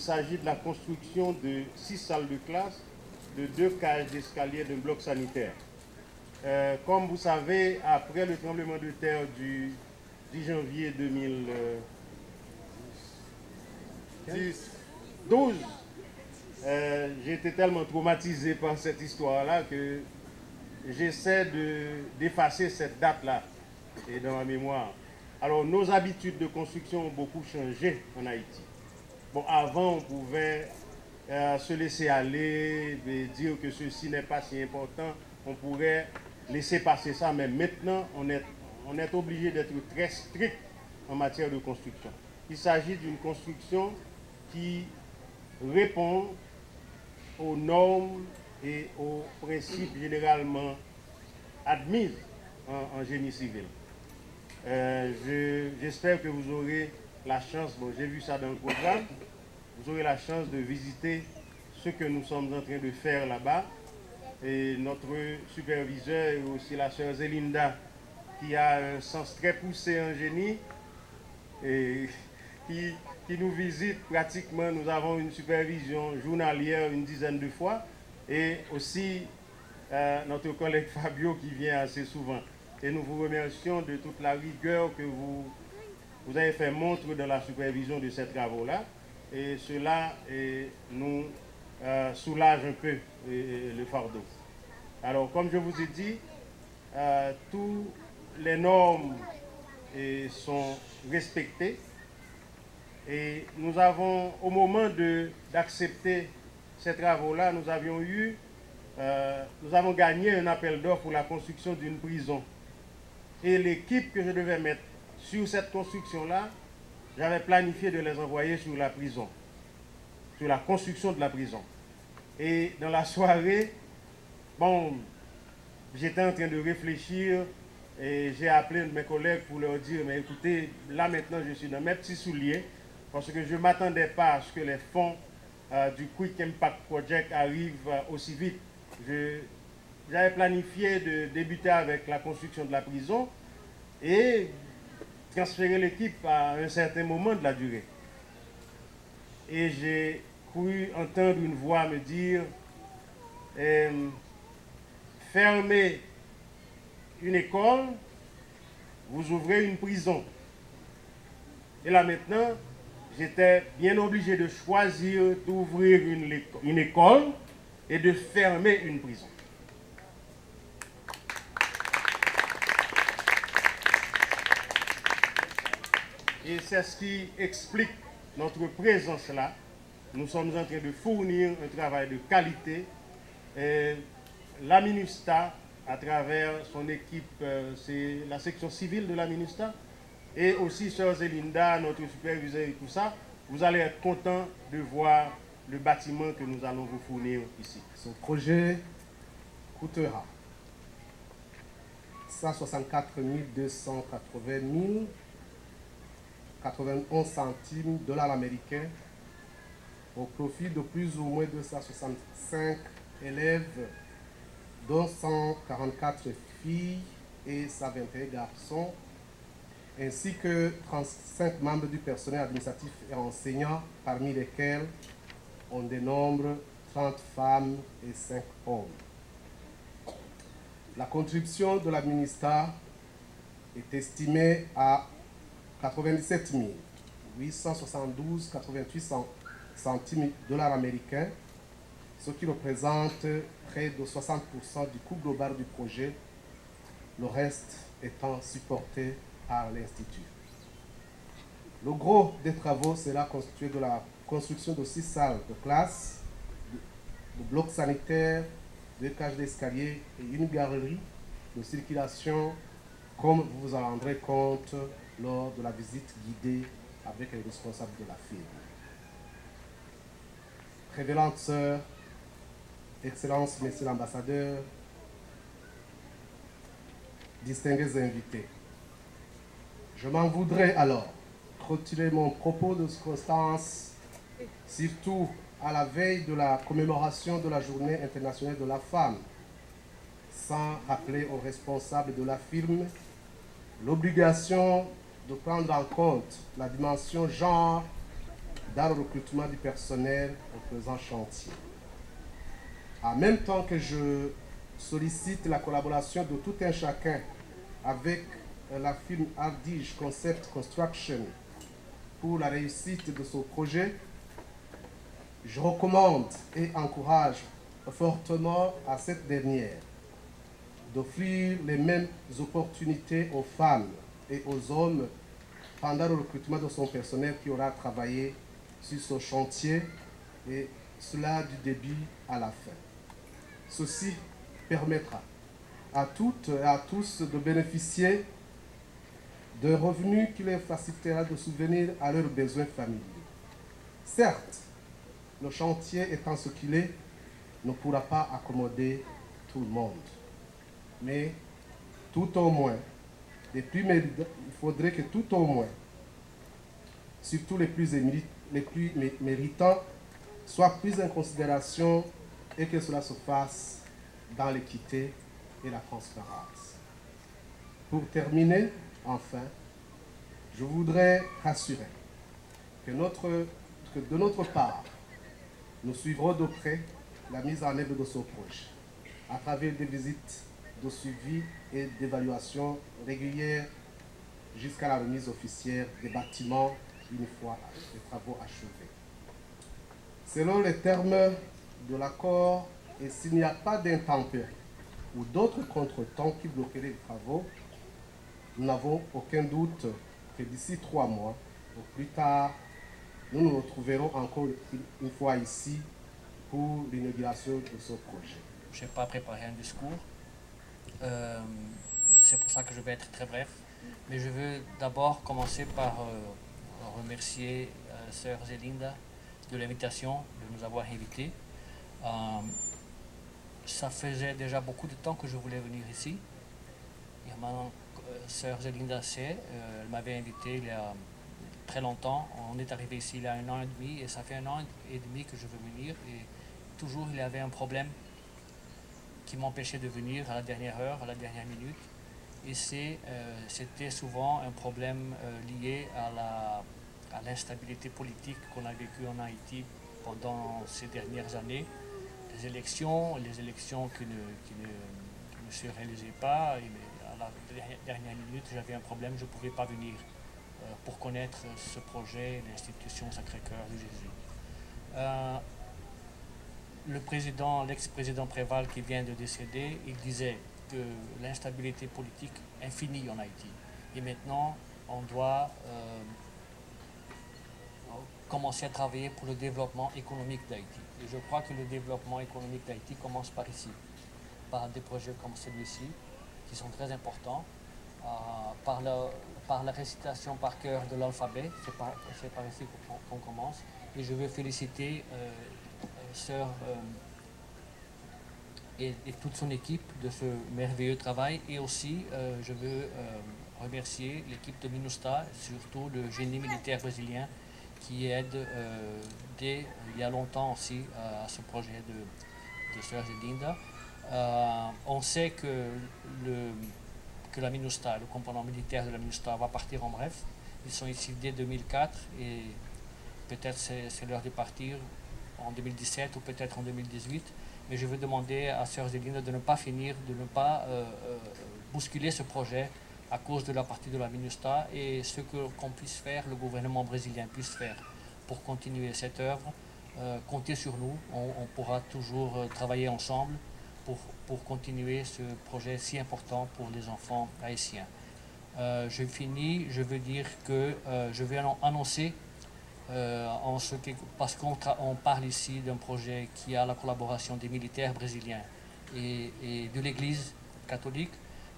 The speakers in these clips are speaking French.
s'agit de la construction de 6 salles de classe, de 2 cages d'escalier d'un bloc sanitaire. Comme vous savez, après le tremblement de terre du 10 janvier 2012, j'ai été tellement traumatisé par cette histoire-là que j'essaie d'effacer cette date-là dans ma mémoire. Alors, nos habitudes de construction ont beaucoup changé en Haïti. Bon, avant, on pouvait se laisser aller et dire que ceci n'est pas si important. On pourrait laisser passer ça, mais maintenant, on est obligé d'être très strict en matière de construction. Il s'agit d'une construction qui répond aux normes et aux principes généralement admis en génie civil. J'espère que vous aurez la chance, bon, j'ai vu ça dans le programme, vous aurez la chance de visiter ce que nous sommes en train de faire là-bas. Et notre superviseur et aussi la sœur Zélinda, qui a un sens très poussé en génie, et qui nous visite pratiquement. Nous avons une supervision journalière une dizaine de fois, et aussi notre collègue Fabio qui vient assez souvent. Et nous vous remercions de toute la rigueur que vous avez fait montre dans la supervision de ces travaux-là. Et cela nous soulage un peu le fardeau. Alors, comme je vous ai dit, toutes les normes sont respectées. Et nous avons, au moment d'accepter ces travaux-là, nous avons gagné un appel d'offres pour la construction d'une prison. Et l'équipe que je devais mettre sur cette construction-là, j'avais planifié de les envoyer sur la prison, sur la construction de la prison. Et dans la soirée, bon, j'étais en train de réfléchir et j'ai appelé mes collègues pour leur dire, mais écoutez, là maintenant je suis dans mes petits souliers parce que je ne m'attendais pas à ce que les fonds du Quick Impact Project arrivent aussi vite. J'avais planifié de débuter avec la construction de la prison et transférer l'équipe à un certain moment de la durée. Et j'ai cru entendre une voix me dire fermez une école, vous ouvrez une prison. Et là maintenant, j'étais bien obligé de choisir d'ouvrir une école et de fermer une prison. Et c'est ce qui explique notre présence là. Nous sommes en train de fournir un travail de qualité. Et la MINUSTA, à travers son équipe, c'est la section civile de la MINUSTA, et aussi Sœur Zélinda, notre superviseur et tout ça, vous allez être content de voir le bâtiment que nous allons vous fournir ici. Ce projet coûtera 164 280 91 centimes dollars américains au profit de plus ou moins 265 élèves, dont 144 filles et 121 garçons, ainsi que 35 membres du personnel administratif et enseignant, parmi lesquels on dénombre 30 femmes et 5 hommes. La contribution de la MINUSTA est estimée à 97 872,88 centimes dollars américains, ce qui représente près de 60% du coût global du projet, le reste étant supporté par l'Institut. Le gros des travaux sera constitué de la construction de 6 salles de classe, de blocs sanitaires, 2 cages d'escalier et une galerie de circulation, comme vous vous en rendrez compte lors de la visite guidée avec les responsables de la firme. Révérendes sœurs, Excellences, Messieurs l'ambassadeur, distingués invités, je m'en voudrais alors retirer mon propos de circonstance, surtout à la veille de la commémoration de la Journée internationale de la femme, sans rappeler aux responsables de la firme l'obligation de prendre en compte la dimension genre dans le recrutement du personnel au présent chantier. En même temps que je sollicite la collaboration de tout un chacun avec la firme Ardige Concept Construction pour la réussite de ce projet, je recommande et encourage fortement à cette dernière d'offrir les mêmes opportunités aux femmes et aux hommes pendant le recrutement de son personnel qui aura travaillé sur ce chantier, et cela du début à la fin. Ceci permettra à toutes et à tous de bénéficier d'un revenu qui leur facilitera de subvenir à leurs besoins familiaux. Certes, le chantier étant ce qu'il est, ne pourra pas accommoder tout le monde. Mais tout au moins, il faudrait que tout au moins, surtout les plus méritants, soient pris en considération et que cela se fasse dans l'équité et la transparence. Pour terminer, enfin, je voudrais rassurer que de notre part, nous suivrons de près la mise en œuvre de ce projet à travers des visites de suivi et d'évaluation régulières jusqu'à la remise officielle des bâtiments une fois les travaux achevés. Selon les termes de l'accord, et s'il n'y a pas d'intempéries ou d'autres contretemps qui bloqueraient les travaux, nous n'avons aucun doute que d'ici 3 mois, ou plus tard, nous nous retrouverons encore une fois ici pour l'inauguration de ce projet. Je n'ai pas préparé un discours. C'est pour ça que je vais être très bref. Mais je veux d'abord commencer par remercier Sœur Zelinda de l'invitation, de nous avoir invités. Ça faisait déjà beaucoup de temps que je voulais venir ici. Et maintenant, Sœur Zelinda sait, elle m'avait invité il y a très longtemps. On est arrivé ici il y a 1 an et demi et ça fait 1 an et demi que je veux venir. Et toujours il y avait un problème qui m'empêchait de venir à la dernière heure, à la dernière minute. Et c'était souvent un problème lié à l'instabilité politique qu'on a vécue en Haïti pendant ces dernières années. Les élections qui ne se réalisaient pas. Et à la dernière minute, j'avais un problème, je ne pouvais pas venir pour connaître ce projet, l'institution Sacré-Cœur de Jésus. L'ex-président Préval qui vient de décéder, il disait que l'instabilité politique est finie en Haïti. Et maintenant, on doit commencer à travailler pour le développement économique d'Haïti. Et je crois que le développement économique d'Haïti commence par ici, par des projets comme celui-ci, qui sont très importants, par la récitation par cœur de l'alphabet, c'est par ici qu'on commence. Et je veux féliciter Sœur et toute son équipe de ce merveilleux travail. Et aussi, je veux remercier l'équipe de MINUSTAH, surtout le génie militaire brésilien, qui aide dès il y a longtemps aussi à ce projet de Sœur Zelinda. On sait que la MINUSTAH, le composant militaire de la MINUSTAH, va partir en bref. Ils sont ici dès 2004 et peut-être c'est l'heure de partir en 2017 ou peut-être en 2018. Mais je veux demander à Sœur Zelinda de ne pas bousculer ce projet à cause de la partie de la MINUSTAH, et ce qu'on puisse faire, le gouvernement brésilien puisse faire pour continuer cette œuvre. Comptez sur nous, on pourra toujours travailler ensemble pour continuer ce projet si important pour les enfants haïtiens. Je finis, je veux dire que je vais annoncer, parce qu'on parle ici d'un projet qui a la collaboration des militaires brésiliens et de l'Église catholique.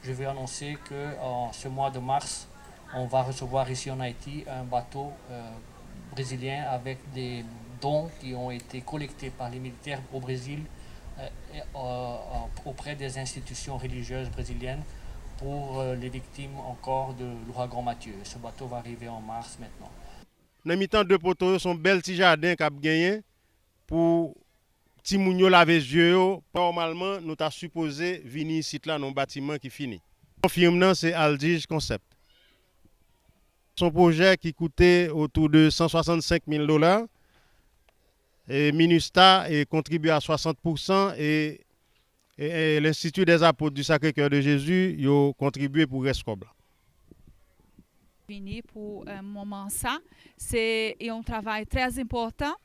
Je vais annoncer qu'en ce mois de mars, on va recevoir ici en Haïti un bateau brésilien avec des dons qui ont été collectés par les militaires au Brésil auprès des institutions religieuses brésiliennes pour les victimes encore de l'ouragan Mathieu. Ce bateau va arriver en mars maintenant. Dans mi-temps, 2 poteaux sont bel petit jardin qu'a gagné pour ti moun yo laver yeux. Normalement, nous t'a supposé venir ici là dans bâtiment qui fini. Confirme c'est Ardige Concept. Son projet qui coûtait autour de 165 000 $. Et MINUSTA est contribué à 60% et l'Institut des Apôtres du Sacré-Cœur de Jésus a contribué pour Rescob. Venir pour un moment ça, c'est un travail très important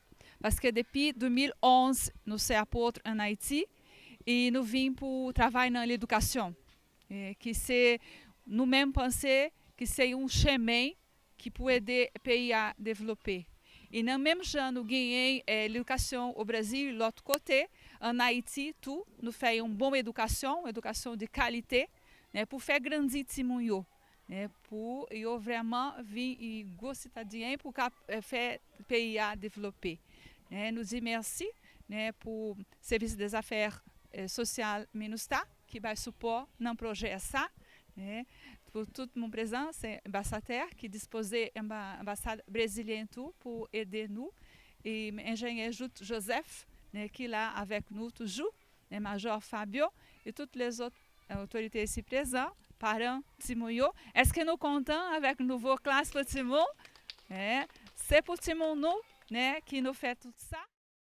parce que depuis 2011 nous sommes apôtres en Haïti et nous venons pour travailler dans l'éducation, que c'est nous-mêmes penser que c'est un chemin qui peut aider le pays à développer. Et dans le même temps, nous gagnons l'éducation au Brésil, de l'autre côté, en Haïti, tout, nous faisons une bonne éducation de qualité, pour faire grandir Timounio. Pour vraiment vir gros citadins pour faire le pays à développer. Nous disons merci pour le service des affaires sociales MINUSTA qui va support dans le projet ça. Pour tout mon présent, c'est l'ambassadeur qui disposait l'ambassade brésilienne tout pour aider nous. Et l'ingénieur Joseph qui est là avec nous toujours, le major Fabio et toutes les autres autorités ici présentes. Parents, Timounio. Est-ce que nous sommes contents avec la nouvelle classe pour Timon? C'est pour Timon nous qui nous fait tout ça.